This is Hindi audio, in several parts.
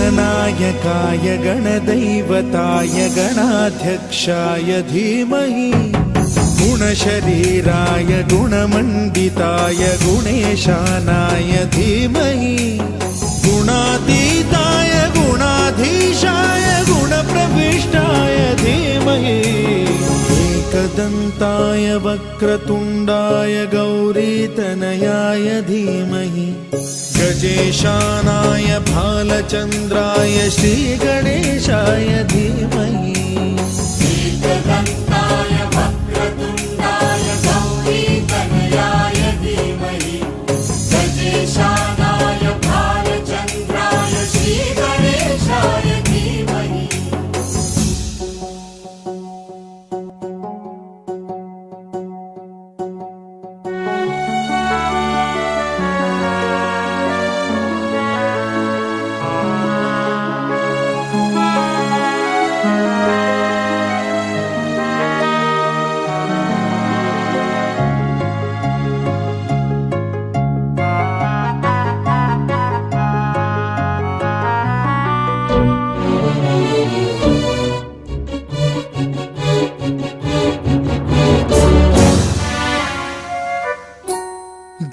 गणनायकाय गणदैवताय गणाध्यक्षाय धीमहि गुणशरीराय गुणमण्डिताय गुणेशानाय धीमहि गुणातीताय गुणाधीशाय गुणप्रविष्टाय धीमहि एकदन्ताय वक्रतुण्डाय गौरीतनयाय धीमहि गजेशानाय भालचन्द्राय श्रीगणेशाय धीमहि एकदन्ताय वक्रतुण्डाय गौरीतनयाय धीमहि गजेशानाय भालचन्द्राय श्रीगणेशाय धीमहि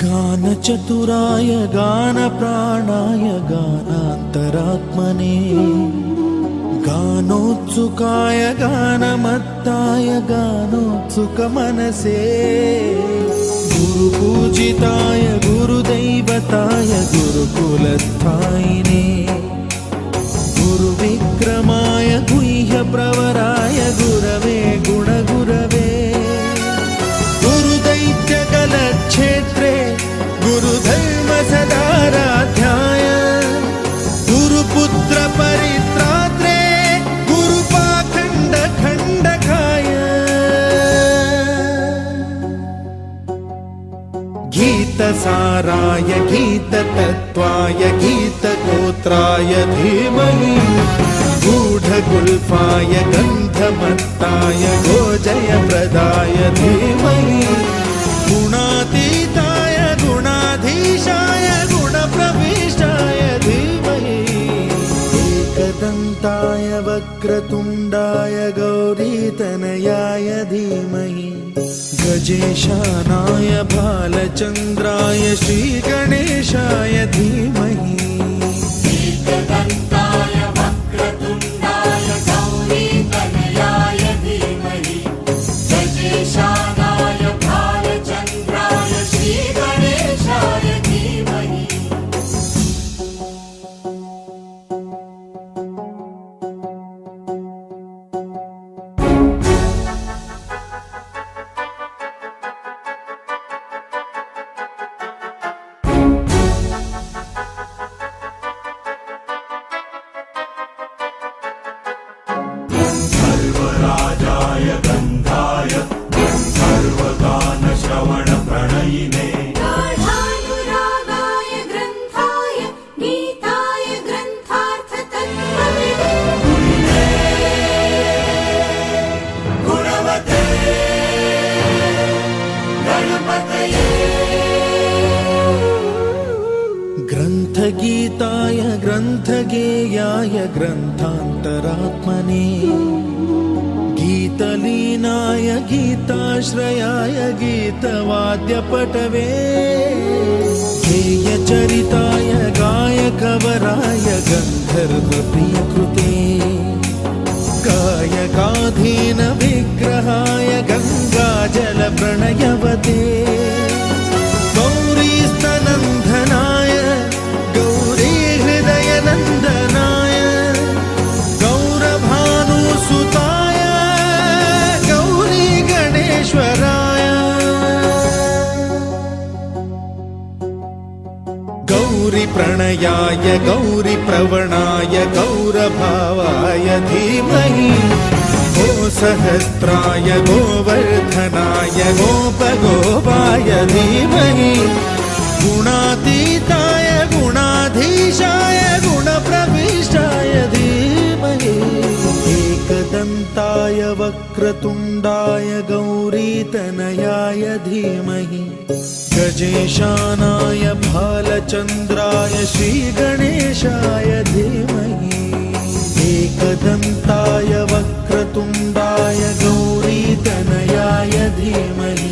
गानचतुराय गानप्राणाय गानान्तरात्मने गानोत्सुकाय गानमत्ताय गानोत्सुकमनसे गुरुपूजिताय गुरुदैवताय गुरुकुलस्थायिने गुरुविक्रमाय गुह्यप्रवराय गुरवे गुणगुरवे गुरुदैत्यकलक्षेत्रे गुरुधर्म सदाराध्याय गुरुपुत्र परित्रात्रे गुरुपाखण्ड खण्डकाय गीतसाराय गीततत्त्वाय गीतगोत्राय धीमहि गूढगुल्फाय गन्धमत्ताय गोजयप्रदाय धीमहि गुणातीताय गुणाधीशाय गुणप्रविष्टाय धीमहि एकदन्ताय वक्रतुण्डाय गौरीतनयाय धीमहि गजेशानाय भालचन्द्राय श्रीगणेशाय धीमहि एकदन्ताय वक्रतुण्डाय गौरीतनयाय धीमहि गजेशानाय भालचन्द्राय श्रीगणेशाय धीमहि सर्वराजाय गन्धाय सर्वगानश्रवणप्रणयिने गाढानुरागाय ग्रन्थाय गीताय ग्रन्थार्थतत्त्वविदे गुणवते गणपतये ग्रन्थगीताय ग्रन्थगेयाय ग्रन्थान्तरात्मने गीतलीनाय गीताश्रयाय गीतवाद्यपटवे गेयचरिताय गायकवराय गन्धर्वप्रियकृते प्रणयवते गौरी स्तनन्दनाय गौरी हृदयनन्दनाय गौरभानुसुताय गौरी गणेश्वराय गौरी प्रणयाय गौरी प्रवणाय गौरभावाय धीमहि गो सहस्राय गोवर्धनाय गोपगोपाय धीमहि गुणातीताय गुणाधीशाय गुणप्रविष्टाय धीमहि एकदन्ताय वक्रतुण्डाय गौरीतनयाय धीमहि गजेशानाय भालचन्द्राय श्रीगणेशाय धीमहि एकदन्ताय वक्रतुण्डाय गौरीतनयाय धीमहि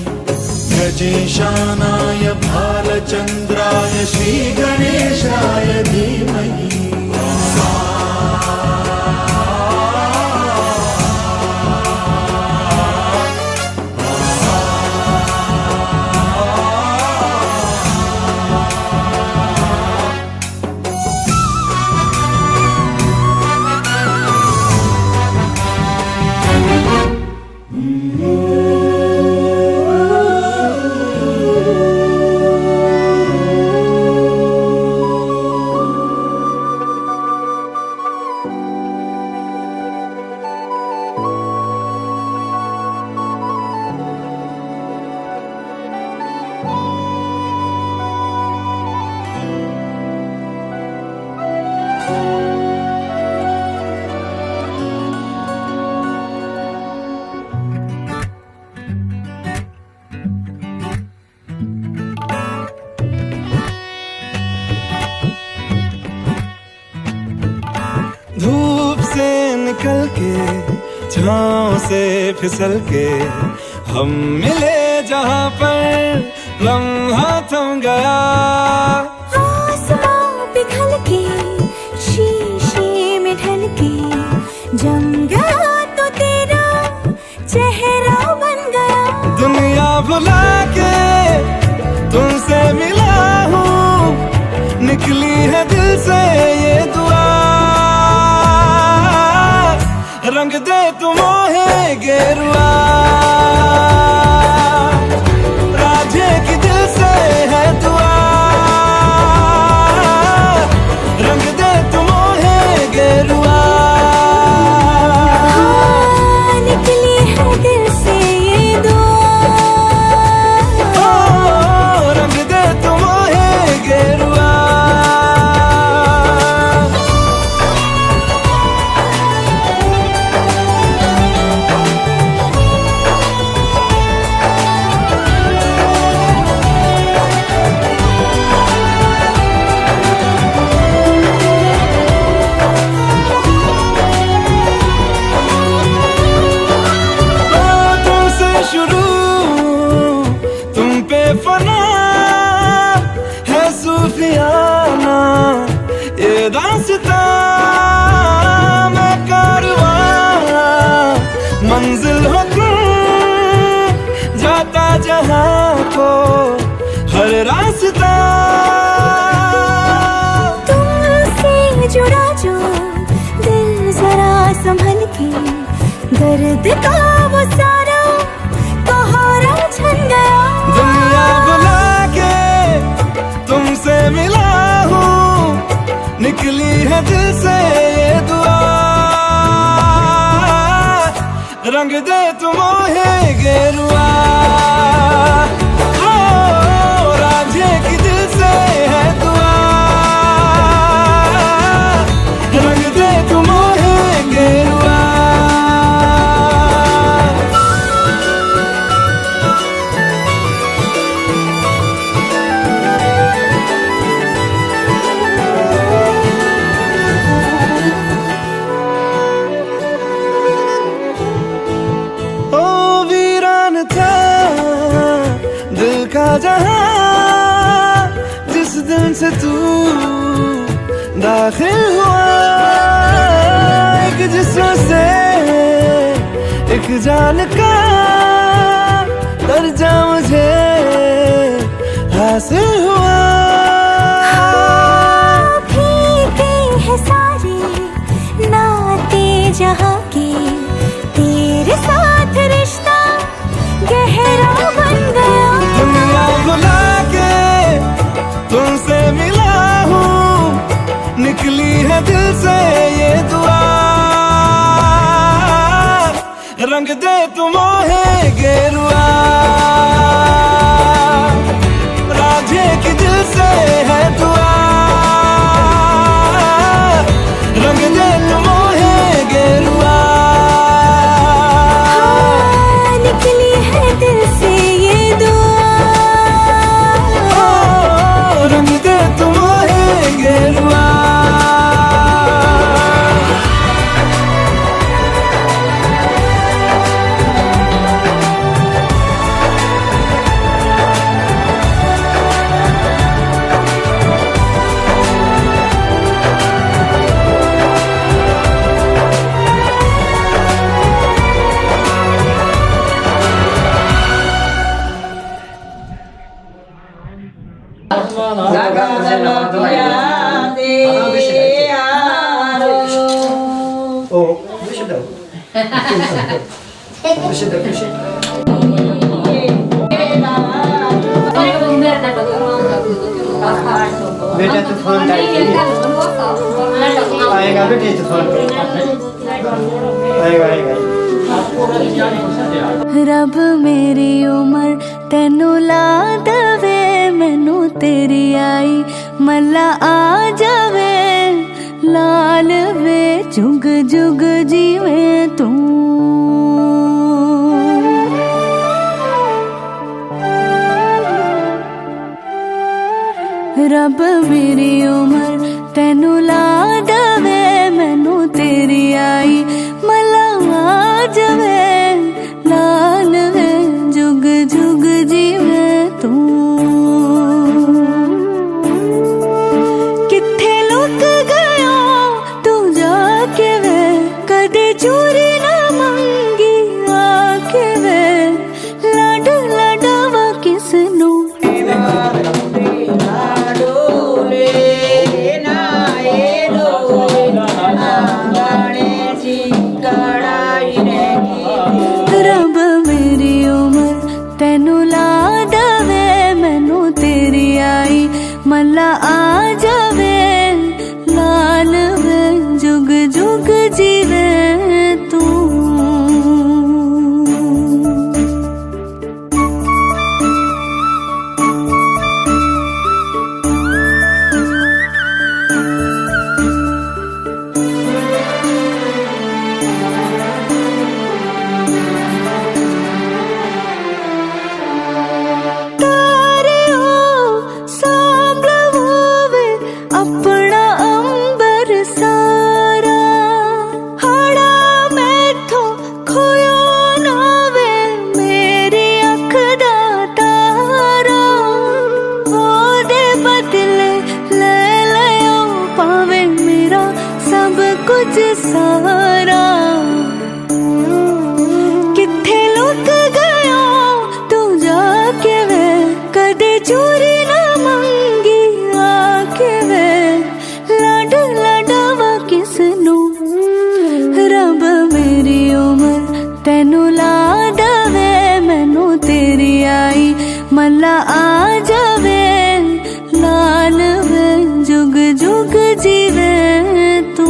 गजेशानाय भालचन्द्राय श्रीगणेशाय धीमहि धूप से निकल के छाँव से फिसल के हम मिले जहाँ पर लम्हा थम गया आसमां पिघल के शीशे में ढल के जम गया तो तेरा चेहरा बन गया दुनिया भुला के तुमसे मिला हूँ निकली है दिल से ये दुआ रंग दे तुम मोहे गेरुआ राधे की दिल से है दुआ रंग दे तुम मोहे गेरुआ निकली है दिल से ये दुआ रंग दे तुम मोहे गेरुआ फना है सूफियाना ये दास्तां मैं कारवां मंजिल हो तुम जाता जहां को हर रास्ता तुमसे जुड़ा जो दिल जरा संभल के दर्द का वो सारा कोहरा छन गया दुनिया बुला के तुमसे मिला हूँ निकली है दिल से ये दुआ रंग दे तुम मोहे गेरुआ राधे की दिल से है दुआ रंग दे तुम मोहे गेरुआ जहां जिस दिन से तू दाखिल हुआ एक जिस्म से एक जान का दर्जा हासिल हुआ। फीके है सारे नाते जहाँ के, तेरे साथ रिश्ता गहरा बन गया। दुनिया भुला के तुमसे मिला हूँ, निकली है दिल से ये दुआ। रंग दे तुम मोहे गेरुआ, राधे की दिल से है दुआ। रंग दे तुम मोहे गेरुआ, निकली है दिल से ये दुआ। रंग दे तुम मोहे गेरुआ। बेटा तू फोन आएगा बेटे, तू फोन आएगा आएगा। रब मेरी उमर तेनू ला दवे, मैनू तेरी आई मल्ला आ जावे। लाल वे जुग जुग जीवे तू, रब मेरी उमर तेनू ला दवे, मैनू तेरी आई मल्ला आ जावे। लाल वे जुग जुग जीवे तू, किथे लुक गया तू जाके वे, कदे चोरी ना मंगी आके वे। लाड लडावा किसनू रब मेरी उमर तेनू ला दवे, मैनू तेरी आई मल्ला आ जावे। लाल वे जुग जुग जीवे तू। अपना अंबर सारा हाड़ा मैथों खोया ना वे, मेरी अख दा तारा। ओदे बदले ले लियो पावे मेरा सब कुछ सारा। किथे लुक गया तू जाके वे, कदे चोरी ना मंगी आके वे। लाड लडावा किसनू, रब मेरी उमर तेनू ला दवे, मैनू तेरी आई मल्ला आ जावे। लाल वे जुग जुग जीवे तू।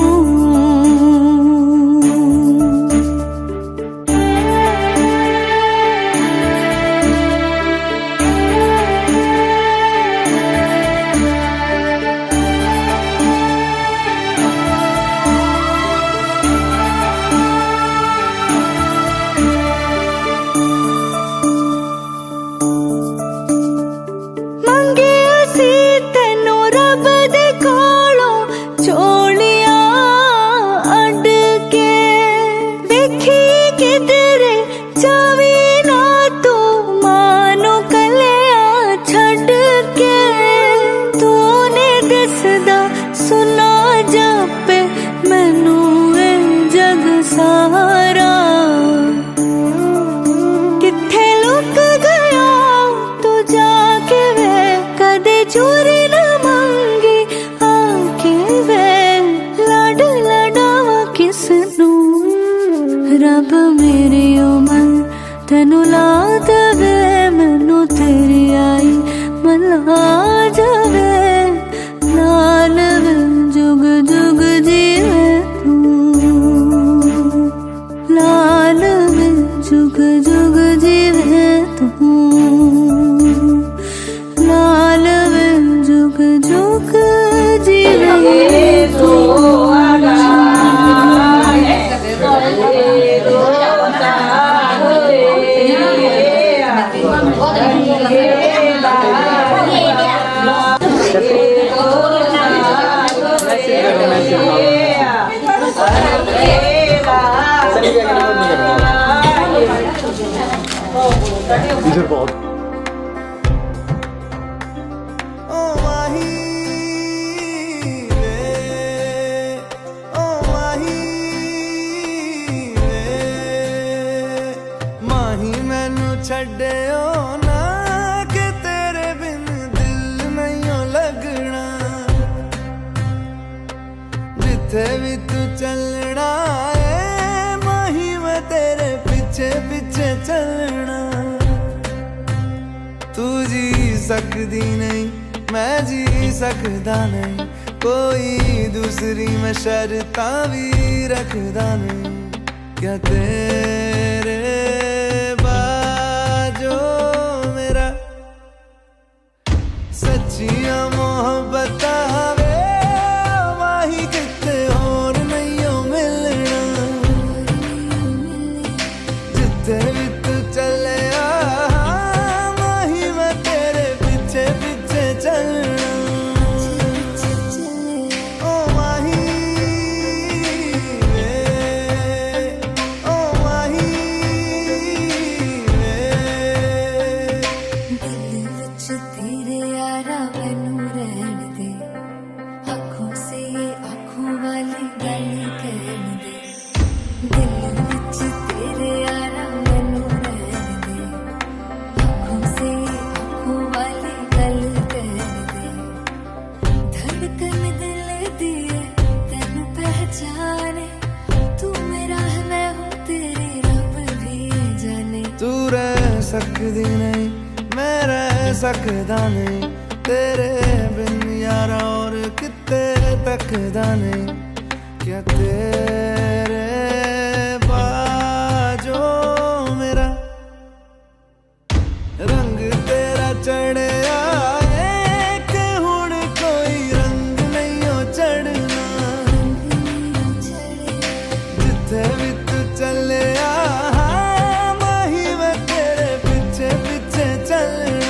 इधर बहुत ओ माही वे, ओ माही वे, माही मैनू छड्डियो ना कि तेरे बिन दिल नहीं लगना जिथे भी तू चलना है माही मैं तेरे पीछे पीछे चलना तू जी सकदी नहीं मैं जी सकदा नहीं कोई दूसरी मैं शर्तां भी रखदा नहीं क्या तेरे बाजो मेरा सच्चियां मोहब्बत वे माही किते होर नहीं हो मिलना जिथे भी तू चले माही मैं तेरे पीछे पीछे चलना ओ माही वे, ओ माही वे। दिल विच तेरे यारा मैनू रहन दे आँखों से आँखों वाली गल कहन दे दिल विच तेरे यारा मैनू रहन दे आँखों से आँखों वाली गल कहन दे धड़कन दिल दी तेन पहचाने तू मेरा है मैं हूँ तेरी रब भी जाने तू रह सकदी नहीं मैं रह सकदा नहीं तेरे बिन यारा और किते तकदा नहीं क्या तेरे बाजो मेरा रंग तेरा चढ़िया है कि हुण कोई रंग नहीं हो चढ़ना जिथे भी तू चले माही मैं तेरे पीछे पीछे चलना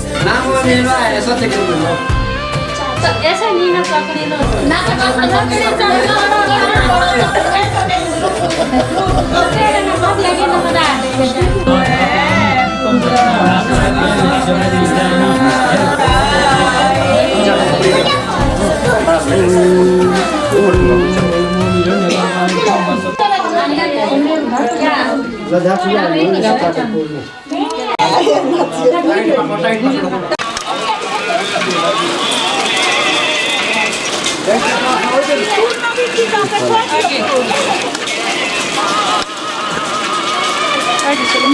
ऐसा से क्यों बोल तो ऐसा नहीं ना पकड़े लो ना पकड़े चलो तेरे ना बात लगे ना बता लद्दाख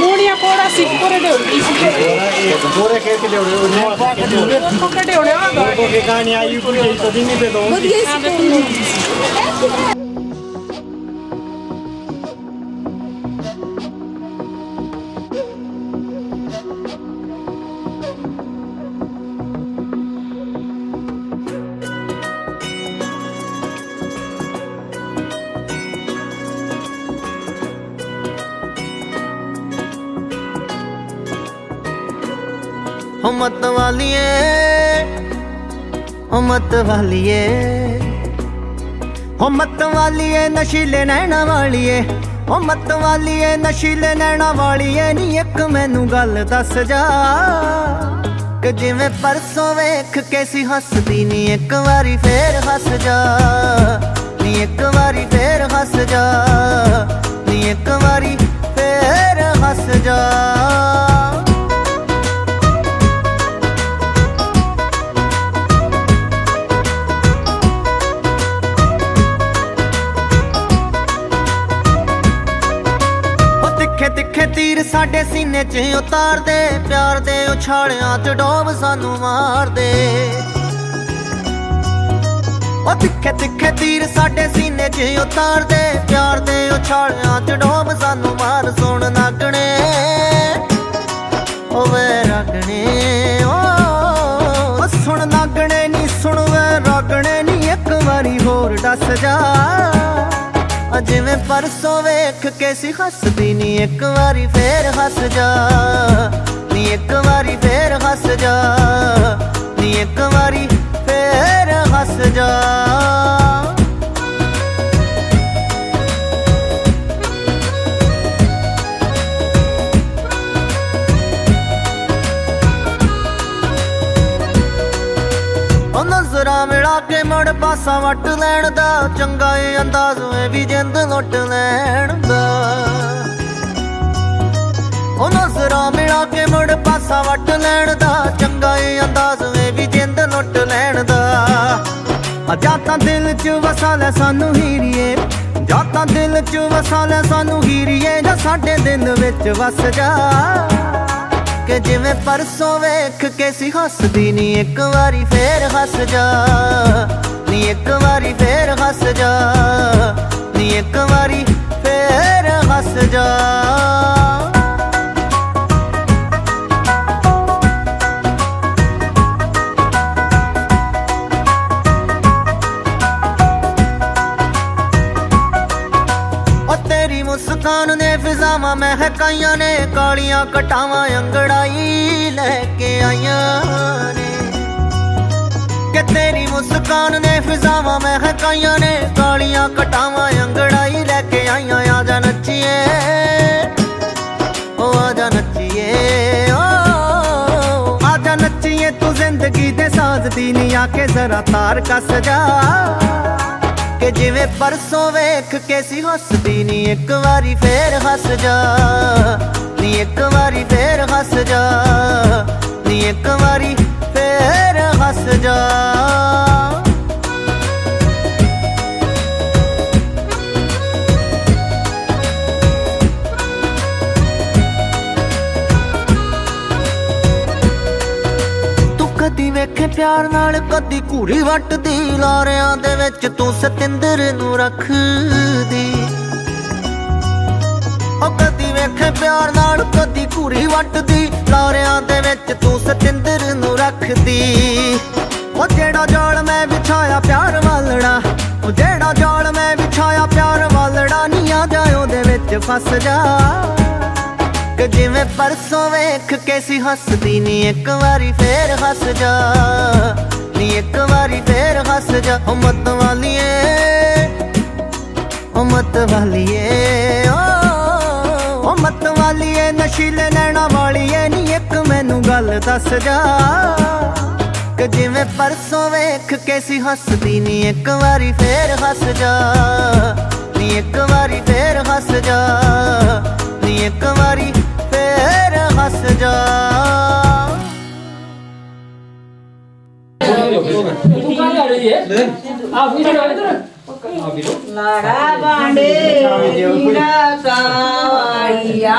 ಮೂಡಿಯ ಕೂಡ ಸಿಕ್ಕರೆ बोरे के के कहानी आई तो दिन पे दो हो मत वालिए हो मत वालिए हो मत वालिए नशीले नैना वालिए हो मत वालिए नशीले नैना वालिए नी एक मैनू गल दस जा कि जिवें परसों वेख के सी हसदी नी एक वारी फेर हस जा नी एक वारी फेर हस जा नी एक वारी फेर हस जा तिखे तीर साडे सीने च उतार दे प्यार दे उछालियां च डोब सानू मार दे ओ तिखे तीर साडे सीने च उतार दे ਮਾਰਦੇ ਉਛਾਲਿਆਂ ਚ ਡੋਬ ਸਾਨੂੰ ਮਾਰ ਸੁਣ ਨਾਗਣੇ ਓ ਵੇ ਰਾਗਣੇ ਓ ਸੁਣ ਨਾਗਣੇ ਨੀ ਸੁਣ ਵੇ ਰਾਗਣੇ ਨੀ ਇੱਕ ਵਾਰੀ ਹੋਰ ਦੱਸ ਜਾ ਜਿਵੇਂ ਪਰਸੋਂ ਵੇਖ ਕੇ ਸੀ ਹੱਸਦੀ ਨੀ ਇੱਕ ਵਾਰੀ ਫੇਰ ਹੱਸ ਜਾ ਨੀ ਇੱਕ ਵਾਰੀ ਫੇਰ ਹੱਸ ਜਾ ਨੀ ਇੱਕ ਵਾਰੀ ਫੇਰ ਹੱਸ ਜਾ ਉਹ ਨਜ਼ਰਾਂ ਮਿਲਾ ਕੇ ਮੁੜ ਪਾਸਾ ਵੱਟ ਲੈਣ ਦਾ ਚੰਗਾ ਏ ਅੰਦਾਜ਼ ਵੇ ਵੀ ਜਿੰਦ ਲੁੱਟ ਲੈਣ ਦਾ ਉਹ ਨਜ਼ਰਾਂ ਮਿਲਾ ਕੇ ਮੁੜ ਪਾਸਾ ਵੱਟ ਲੈਣ ਦਾ ਚੰਗਾ ਏ ਅੰਦਾਜ਼ ਵੇ ਵੀ ਜਿੰਦ ਲੁੱਟ ਲੈਣ ਦਾ ਜਾਂ ਤਾਂ ਦਿਲ 'ਚ ਵਸਾ ਲੈ ਸਾਨੂੰ ਹੀਰੀਏ ਜਾਂ ਤਾਂ ਦਿਲ 'ਚ ਵਸਾ ਲੈ ਸਾਨੂੰ ਹੀਰੀਏ ਜਾਂ ਸਾਡੇ ਦਿਲ ਵਿੱਚ ਵਸ ਜਾ ਕਿ ਜਿਵੇਂ ਪਰਸੋਂ ਵੇਖ ਕੇ ਸੀ ਹੱਸਦੀ ਨੀ ਇੱਕ ਵਾਰੀ ਫੇਰ ਹੱਸ ਜਾ ਨੀ ਇੱਕ ਵਾਰੀ ਫੇਰ ਹੱਸ ਜਾ ਨੀ ਇੱਕ ਵਾਰੀ ਫੇਰ ਹੱਸ ਜਾ ਮੁਸਕਾਨ ਨੇ ਫਿਜ਼ਾਵਾਂ ਮਹਿਕਾਈਆਂ ਨੇ ਕਾਲੀਆਂ ਕਟਾਵਾਂ ਅੰਗੜਾਈ ਲੈ ਕੇ ਆਈਆਂ ਨੇ ਕਿ ਤੇਰੀ ਮੁਸਕਾਨ ਨੇ ਫਿਜ਼ਾਵਾਂ ਮਹਿਕਾਈਆਂ ਨੇ ਕਾਲੀਆਂ ਕਟਾਵਾਂ ਅੰਗੜਾਈ ਲੈ ਕੇ ਆਈਆਂ ਆ ਜਾ ਨੱਚੀਏ ਓ ਆ ਜਾ ਨੱਚੀਏ ਓ ਆ ਜਾ ਨੱਚੀਏ ਤੂੰ ਜ਼ਿੰਦਗੀ ਦੇ ਸਾਜ਼ ਦੀ ਨੀ ਆ ਕੇ ਜ਼ਰਾ ਤਾਰ ਕੱਸ ਜਾ ਕਿ ਜਿਵੇਂ ਪਰਸੋਂ ਵੇਖ ਕੇ ਸੀ ਹੱਸਦੀ ਨੀ ਇੱਕ ਵਾਰੀ ਫੇਰ ਹੱਸ ਜਾ ਨੀ ਇੱਕ ਵਾਰੀ ਫੇਰ ਹੱਸ ਜਾ ਨੀ ਇੱਕ ਵਾਰੀ ਫੇਰ ਹੱਸ ਜਾ ਕਦੀ ਵੇਖੇ ਪਿਆਰ ਨਾਲ ਕਦੀ ਘੂਰੀ ਵੱਟਦੀ ਲਾਰਿਆਂ ਦੇ ਵਿੱਚ ਤੂੰ ਸਤਿੰਦਰ ਨੂੰ ਰੱਖਦੀ ਉਹ ਕਦੀ ਵੇਖੇ ਪਿਆਰ ਨਾਲ ਕਦੀ ਘੂਰੀ ਵੱਟਦੀ ਲਾਰਿਆਂ ਦੇ ਵਿੱਚ ਤੂੰ ਸਤਿੰਦਰ ਨੂੰ ਰੱਖਦੀ ਉਹ ਜਿਹੜਾ ਜਾਲ ਮੈਂ ਵਿਛਾਇਆ ਪਿਆਰ ਵਾਲੜਾ ਉਹ ਜਿਹੜਾ ਜਾਲ ਮੈਂ ਵਿਛਾਇਆ ਪਿਆਰ ਵਾਲੜਾ ਨੀ ਆ ਜਾ ਉਹਦੇ ਵਿੱਚ ਫਸ ਜਾ ਕਿ ਜਿਵੇਂ ਪਰਸੋਂ ਵੇਖ ਕੇ ਸੀ ਹੱਸਦੀ ਨੀ ਇੱਕ ਵਾਰੀ ਫੇਰ ਹੱਸ ਜਾ ਨੀ ਇੱਕ ਵਾਰੀ ਫੇਰ ਹੱਸ ਜਾ ਓ ਮਤ ਵਾਲੀਏ ਓ ਮਤ ਵਾਲੀਏ ਓ ਮਤ ਵਾਲੀਏ ਨਸ਼ੀਲੇ ਨੈਣਾ ਵਾਲੀਏ ਨੀ ਇੱਕ ਮੈਨੂੰ ਗੱਲ ਦੱਸ ਜਾ ਕਿ ਜਿਵੇਂ ਪਰਸੋਂ ਵੇਖ ਕੇ ਸੀ ਹੱਸਦੀ ਨੀ ਇੱਕ ਵਾਰੀ ਫੇਰ ਹੱਸ ਜਾ ਨੀ ਇੱਕ ਵਾਰੀ ਫੇਰ ਹੱਸ ਜਾ ਨੀ ਇੱਕ ਵਾਰੀ ਫੇਰ ਹੱਸ ਜਾ ਲਾੜਾ ਬਾਂਡੇ ਨੀੜਾ ਕਾਵਾੜੀਆ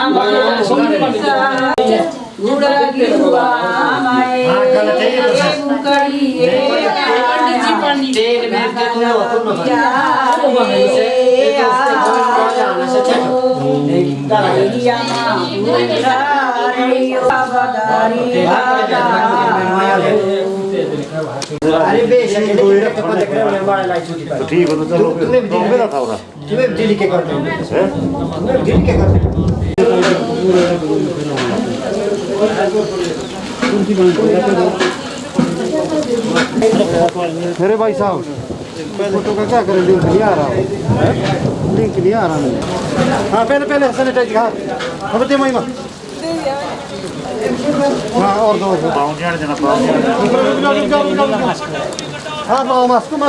ਗੁੜਾ ਗਿਰਵਾ ਮਾਏ ਮੁਕੜੀਏ ਪੰਡਿਤ ਜੀ ਪਾਣੀ ਦੇ ਮੈਂ ਕਹਿੰਦਾ अरे बेशक कोई रख पता करे वाले बड़ा लाइट छूटी पाई ठीक हो तो चलो तुम्हें भी मेरा था उरा तुम्हें दिल के करते हैं तुम्हें दिल के करते मेरे भाई साहब फोटो का क्या करें लिंक नहीं आ रहा है लिंक नहीं आ रहा मुझे हाँ पहले सैनिटाइज हाँ खबर दे महिमा हाँ और दो हाँ लो मास्क लो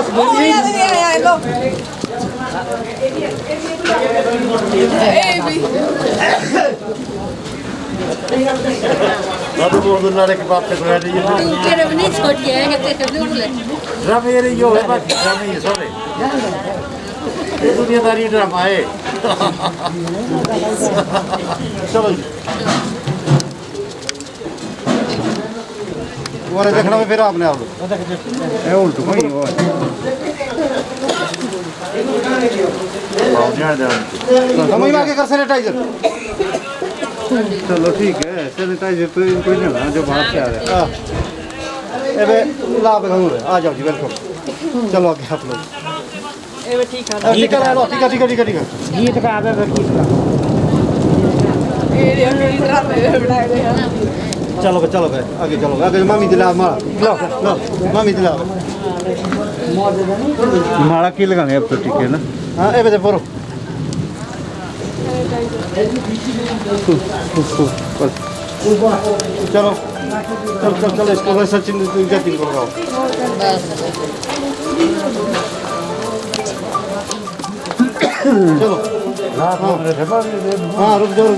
बाबू बोल नाले के बाप से करा दीजिए तू तेरे भी नहीं छोड़ के आएगा तेरे भी उड़ ले ड्रामे ये जो है बाकी ड्रामे ये सारे ये दुनियादारी ड्रामा है चलो वो देखना में फिर आपने आप लोग उल्टू कोई हम ही आगे कर सैनिटाइजर। चलो ठीक है, सैनिटाइजर तो इनको ही लेना जो बाहर से आ रहे हैं। ला आ जाओ जी, वेलकम। चलो आगे आप लोग। ठीक है ठीक है ठीक है ठीक है। गीत का आदत है, गीत का। चलो चलो भाई आगे चलो आगे। मामी दिला मारा लो लो मामी दिला मारा की लगाने अब तो ठीक है ना। हाँ ए बजे परो चलो चल चल चलो इसको सचिन गति को लगाओ। चलो हाँ रुक जाओ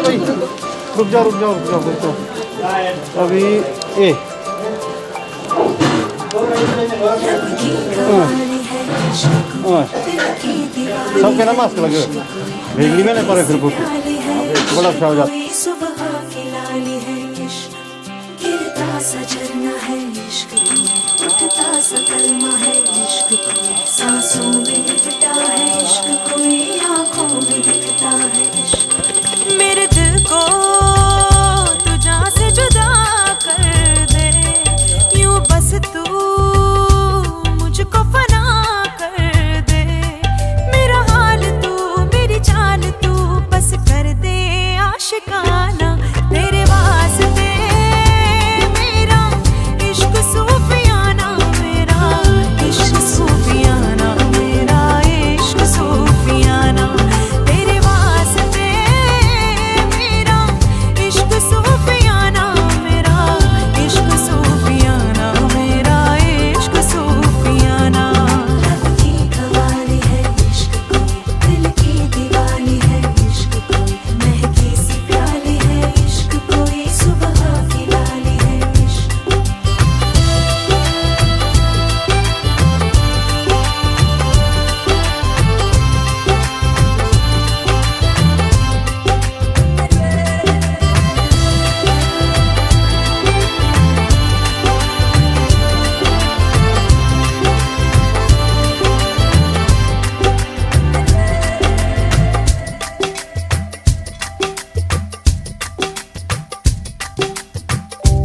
भाई रुक जाओ अभी ए सबके ना मास्क लगे भेजली में नहीं पड़े फिर फोटो बड़ा अच्छा हो जाता। सजरना है इश्क उठता सा कलमा है इश्क सांसों में लिपटा है इश्क कोई आंखों में दिखता है इश्क मेरे दिल को तू जान से जुदा कर दे यूं बस तू मुझको फना कर दे मेरा हाल तू मेरी जान तू बस कर दे आशिकाना तेरे वास्ते सूफियाना मेरा इश्क सूफियाना मेरा इश्क सूफियाना तेरे वास्ते मेरा इश्क सूफियाना मेरा इश्क सूफियाना मेरा इश्क सूफियाना की कवाली है इश्क कोई दिल की दीवानी है इश्क कोई महकी सी प्याली है इश्क कोई सुबह की लाली है इश्क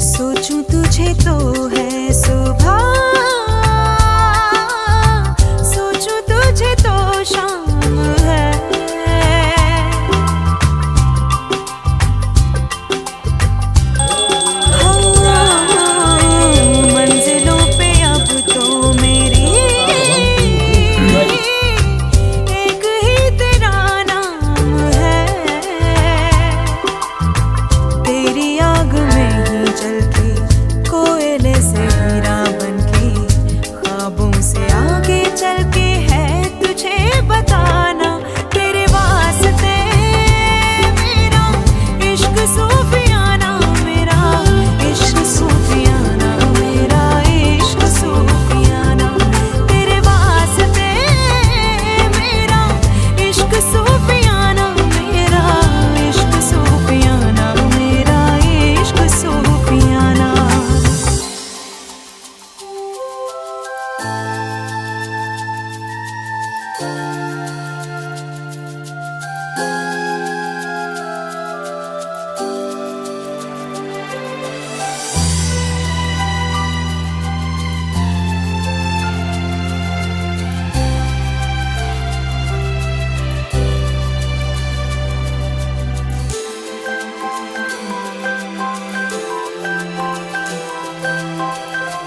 सोचूं तुझे तो है सुबह सोचूं तुझे तो शाम है मंजिलों पे अब तो मेरी एक ही तेरा नाम है तेरी आग में ही जलती कोयले से हीरा बनके ख्वाबों से आगे चल के है तुझे बताना तेरे वास्ते मेरा इश्क सूफियाना मेरा इश्क सूफियाना मेरा इश्क सूफियाना तेरे वास्ते मेरा इश्क सूफियाना मेरा इश्क सूफियाना मेरा इश्क सूफियाना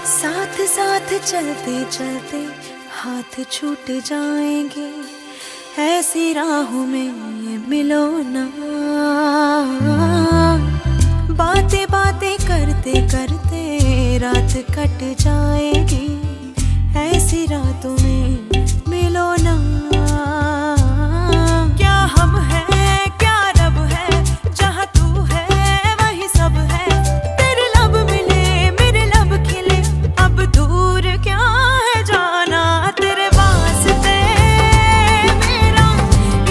साथ साथ चलते चलते हाथ छूट जाएंगे ऐसी राहों में मिलो ना बातें बातें करते करते रात कट जाएगी ऐसी रातों में मिलो ना क्या हम हैं क्या रब है जहाँ तू है वही सब है तेरे लब मिले मेरे लब खिले अब दूर क्या है जाना तेरे वास्ते मेरा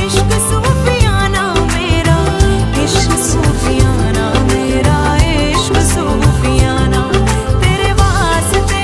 इश्क सूफियाना मेरा इश्क सूफियाना मेरा इश्क सूफियाना तेरे वास्ते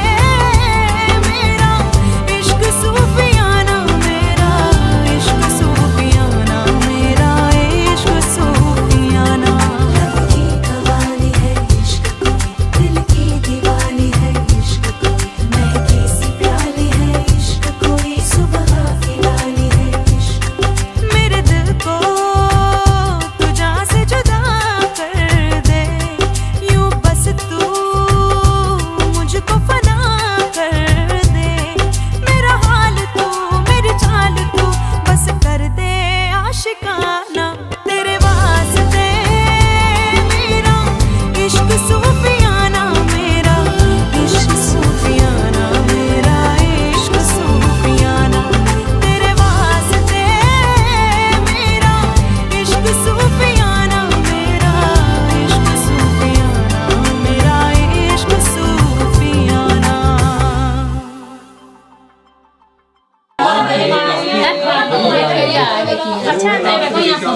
अच्छा देखो यहाँ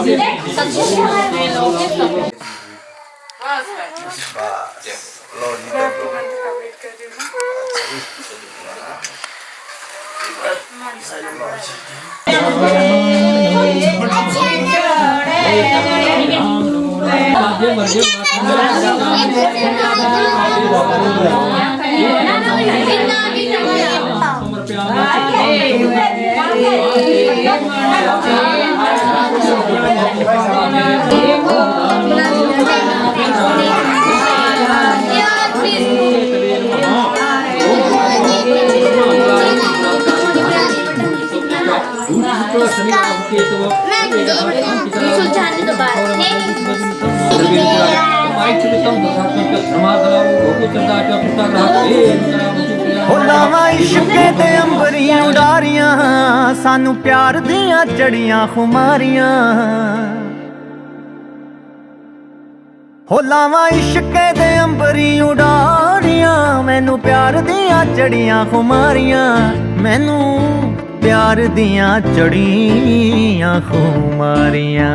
लावा इश्के दे अंबरियां उडारियां सानू प्यार दियां चढ़ियां खुमारियां हो लावा इश्के दे अंबरी उडारियां मैनू प्यार दियां चढ़ियां खुमारियां मैनू प्यार दियां चढ़ियां खुमारियां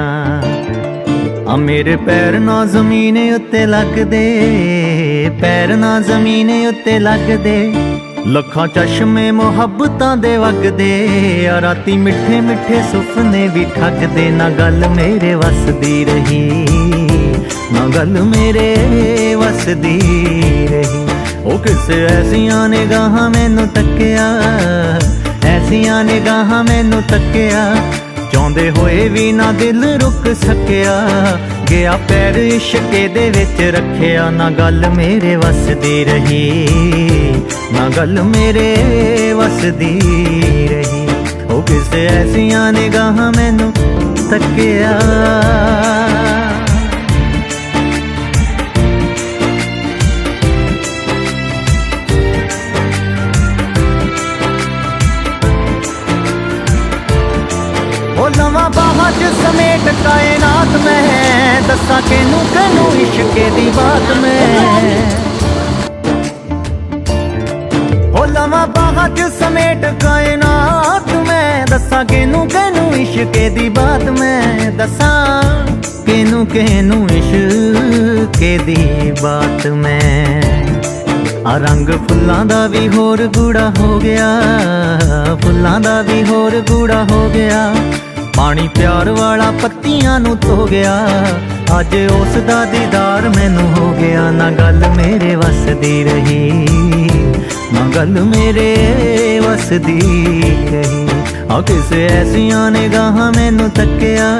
आ मेरे पैर ना जमीन उत्ते लगदे पैर ना जमीन उत्ते लगदे लखां चश्मे मुहब्बतां दे वगदे आ राती मिठे मिठे सुपने भी ठगदे ना गल मेरे वसदी रही ना गल मेरे वसदी रही ओ किसे ऐसियां निगाहां मैनू तक्किया ऐसियां निगाहां मैनू तक्किया चाहुंदे होए भी ना दिल रुक सकिया गया पैर इश्के दे विच रखिया ना गल मेरे वसदी रही ना गल मेरे वसदी रही ओ किसे ऐसियां निगाहां मैनू तक्किया लवा बाहा च समेट कायनात में दसा केनू केनू इश्के दी बात में हो लवा बाहा च समेट कायनात में दसा केनू केनू इश्के दी बात में दसा केनू केनू इश्के दी बात में आ रंग फुल्लां दा भी होर गूड़ा हो गया फुल्लां दा भी होर गूड़ा हो गया पानी प्यार वाला पत्तियां नू धो गया अज उस दा दीदार मैनू हो गया ना गल मेरे वसदी रही ना गल मेरे वसदी रही आ किसे ऐसियां निगाहां मैनू तक्किया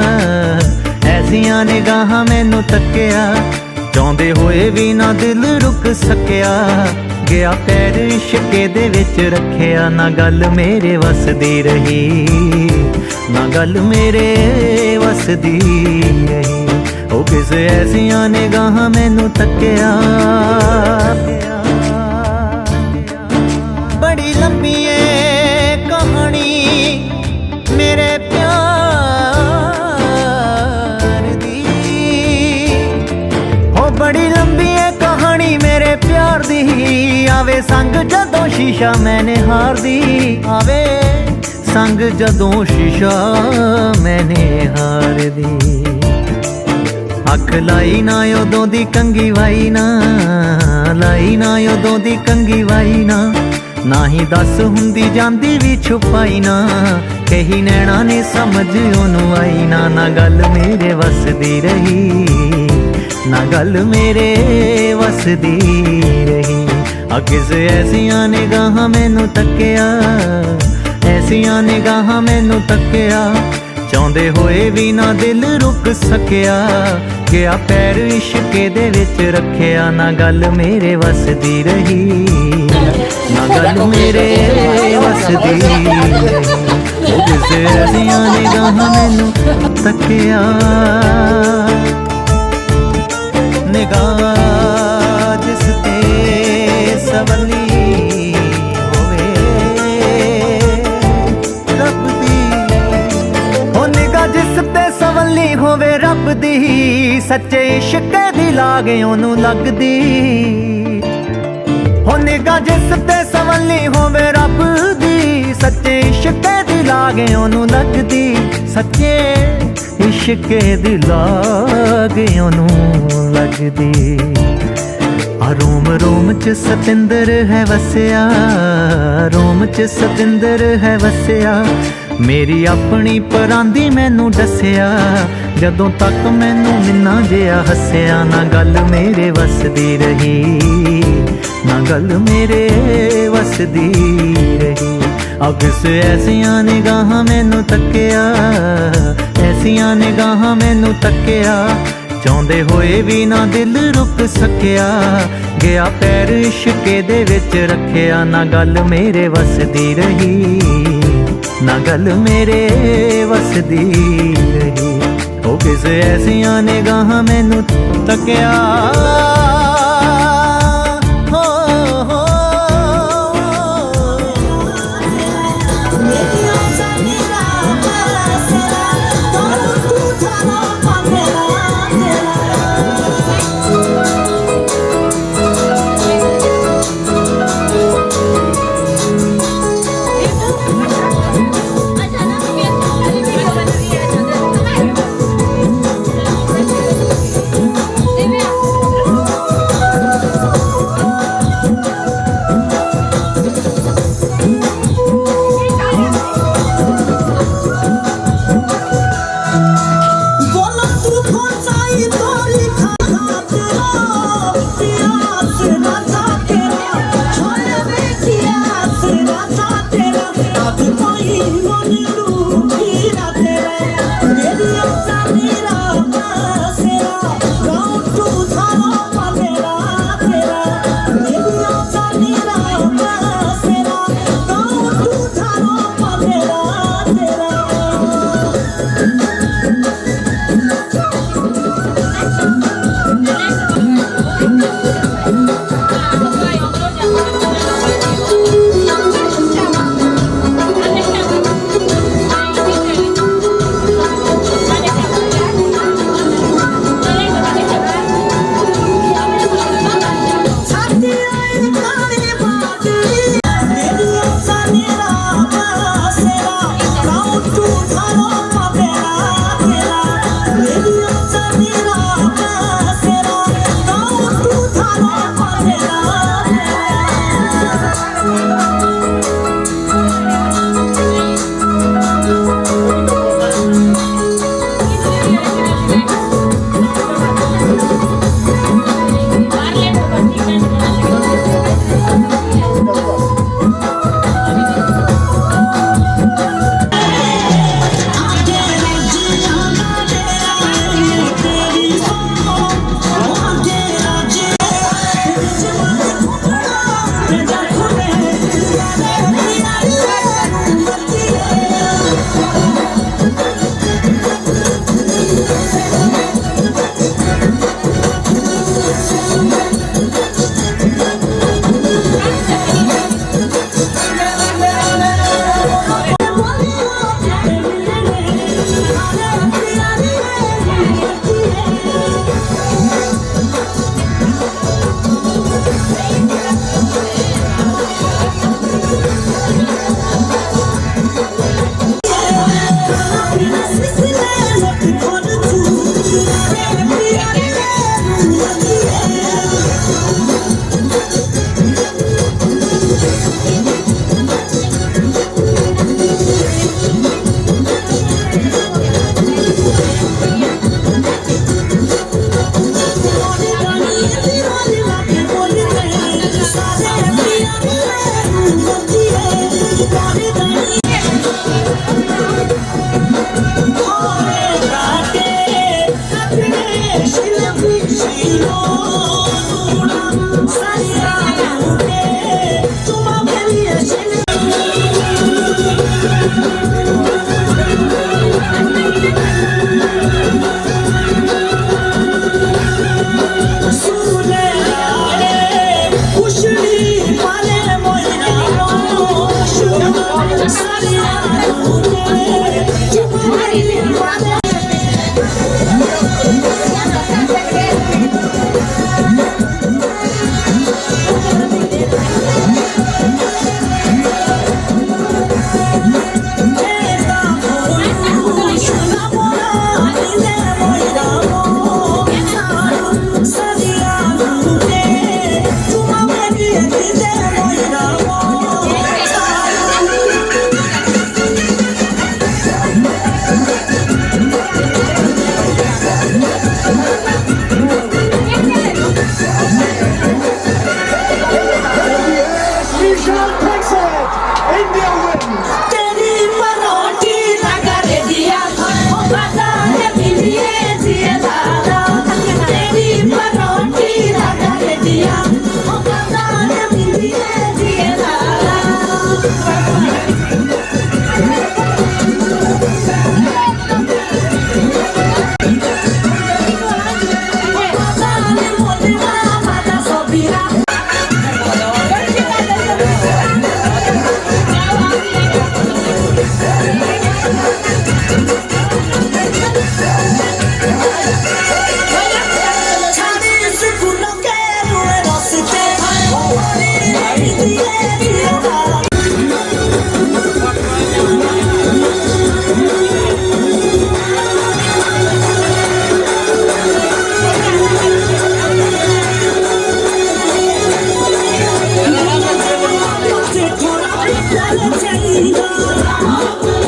ऐसियां निगाहां मैनू तक्किया चाहुंदे होए भी ना दिल रुक सकिया गया पैर इश्के दे विच रखिया ना गल मेरे वसदी रही ना गल मेरे वसदी रही ओ किसे ऐसियां निगाहां मैनू तक्किया बड़ी लंबी है कहानी मेरे प्यार दी हो बड़ी लंबी है कहानी मेरे प्यार दी आवे संग जदों शीशा मैंने हार दी आवे संग जदों शीशा मैंने हार दी अख लाई ना उदों दी कंगी वाई ना लाई ना उदों दी कंगी वाई ना ही दस हुंदी जांदी भी छुपाई ना कही नैना ने समझ ओनू आई ना गल मेरे वसदी रही ना गल मेरे वसदी रही आ किसे ऐसियां निगाहां मैनू तक्किया ऐसियां निगाहां मैनू तक्किया चाहुंदे होए भी ना दिल रुक सकिया गया पैर इश्के दे विच रखिया ना गल मेरे वसदी रही ना गल मेरे वसदी रही ओ किसे ऐसियां निगाहां मैनू तक्किया निगाह जिस ते सवली होवे रब दी हो निगाह जिस ते सवली होवे रब दी सच्चे इश्क दी लागे ओनू लगदी हो निगाह जिस ते सवली होवे रब दी सच्चे इश्क दी आगे ओनू लगदी सच्चे इश्के दी लागे ओनू लगदी रोम रोम च सतिंदर है वसिया रोम च सतिंदर है वसिया मेरी अपनी परांदी मैनू दसिया जदों तक मैनू मिन्ना जिहा हसिया ना गल मेरे वसदी रही ना गल मेरे वसदी रही अगस ऐसियां निगाहां मैनू तकिया ऐसियां निगाहां मैनू तकिया चाहुंदे होए भी ना दिल रुक सकिया गया पैर इश्के दे विच रखिया ना गल मेरे वसदी रही ना गल मेरे वसदी रही ओ किस ऐसियां निगाहां मैनू तकिया India win. तेरी परोठी नगर दिया ओ बाजार मिलिए जिया दादा तेरी परोठी नगर दिया ओ बाजार मिलिए जिया दादा Thank you.